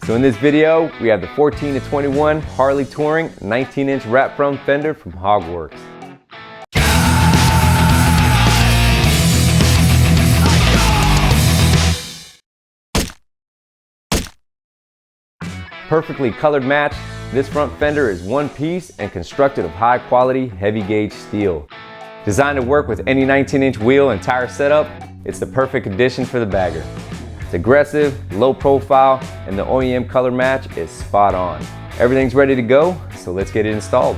So in this video, we have the 14 to 21 Harley Touring 19-inch wrap front fender from HogWorkz. Perfectly colored match, this front fender is one piece and constructed of high quality, heavy gauge steel. Designed to work with any 19-inch wheel and tire setup, it's the perfect addition for the bagger. It's aggressive, low profile, and the OEM color match is spot on. Everything's ready to go, so let's get it installed.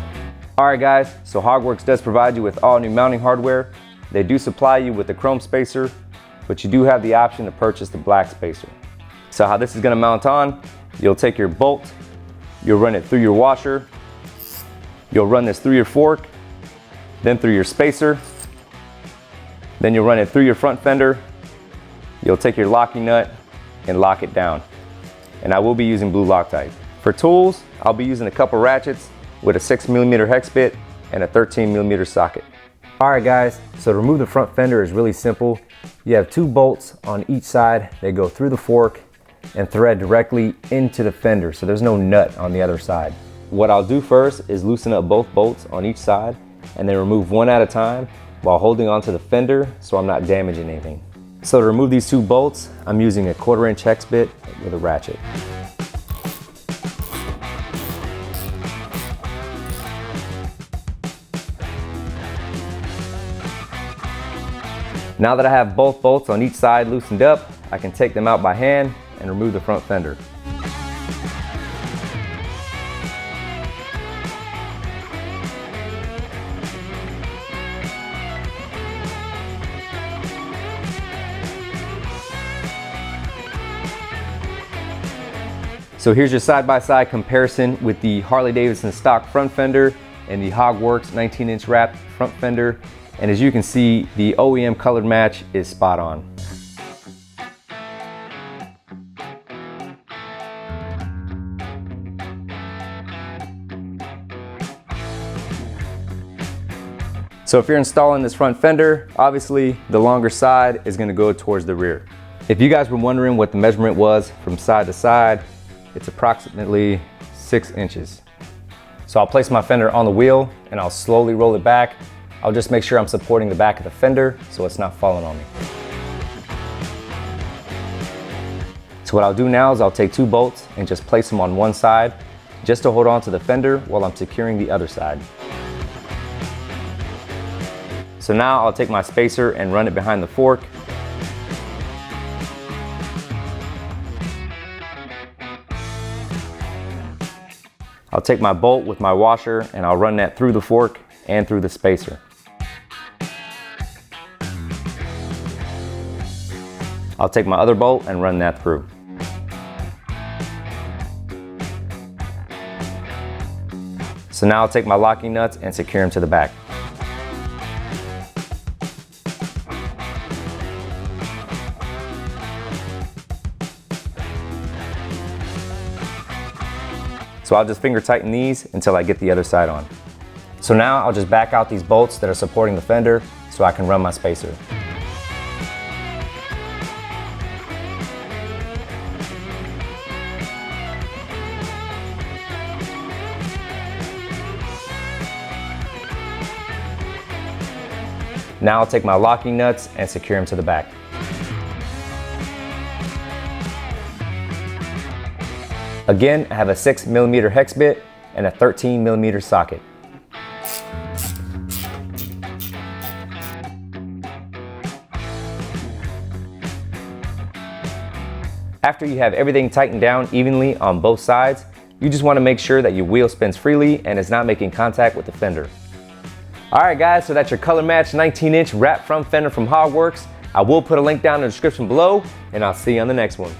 Alright guys, so HogWorkz does provide you with all new mounting hardware. They do supply you with the chrome spacer, but you do have the option to purchase the black spacer. So how this is going to mount on, you'll take your bolt, you'll run it through your washer, you'll run this through your fork, then through your spacer, then you'll run it through your front fender. You'll take your locking nut and lock it down. And I will be using blue Loctite. For tools, I'll be using a couple ratchets with a 6mm hex bit and a 13mm socket. Alright guys, so to remove the front fender is really simple. You have two bolts on each side. They go through the fork and thread directly into the fender, so there's no nut on the other side. What I'll do first is loosen up both bolts on each side and then remove one at a time while holding onto the fender so I'm not damaging anything. So to remove these two bolts, I'm using a 1/4-inch hex bit with a ratchet. Now that I have both bolts on each side loosened up, I can take them out by hand and remove the front fender. So here's your side-by-side comparison with the Harley Davidson stock front fender and the HogWorkz 19-inch wrap front fender. And as you can see, the OEM colored match is spot on. So if you're installing this front fender, obviously the longer side is going to go towards the rear. If you guys were wondering what the measurement was from side to side, it's approximately 6 inches. So I'll place my fender on the wheel and I'll slowly roll it back. I'll just make sure I'm supporting the back of the fender so it's not falling on me. So what I'll do now is I'll take two bolts and just place them on one side just to hold on to the fender while I'm securing the other side. So now I'll take my spacer and run it behind the fork. I'll take my bolt with my washer and I'll run that through the fork and through the spacer. I'll take my other bolt and run that through. So now I'll take my locking nuts and secure them to the back. So I'll just finger tighten these until I get the other side on. So now I'll just back out these bolts that are supporting the fender so I can run my spacer. Now I'll take my locking nuts and secure them to the back. Again, I have a 6mm hex bit and a 13mm socket. After you have everything tightened down evenly on both sides, you just want to make sure that your wheel spins freely and is not making contact with the fender. Alright guys, so that's your color match 19-inch wrap front fender from HogWorkz. I will put a link down in the description below, and I'll see you on the next one.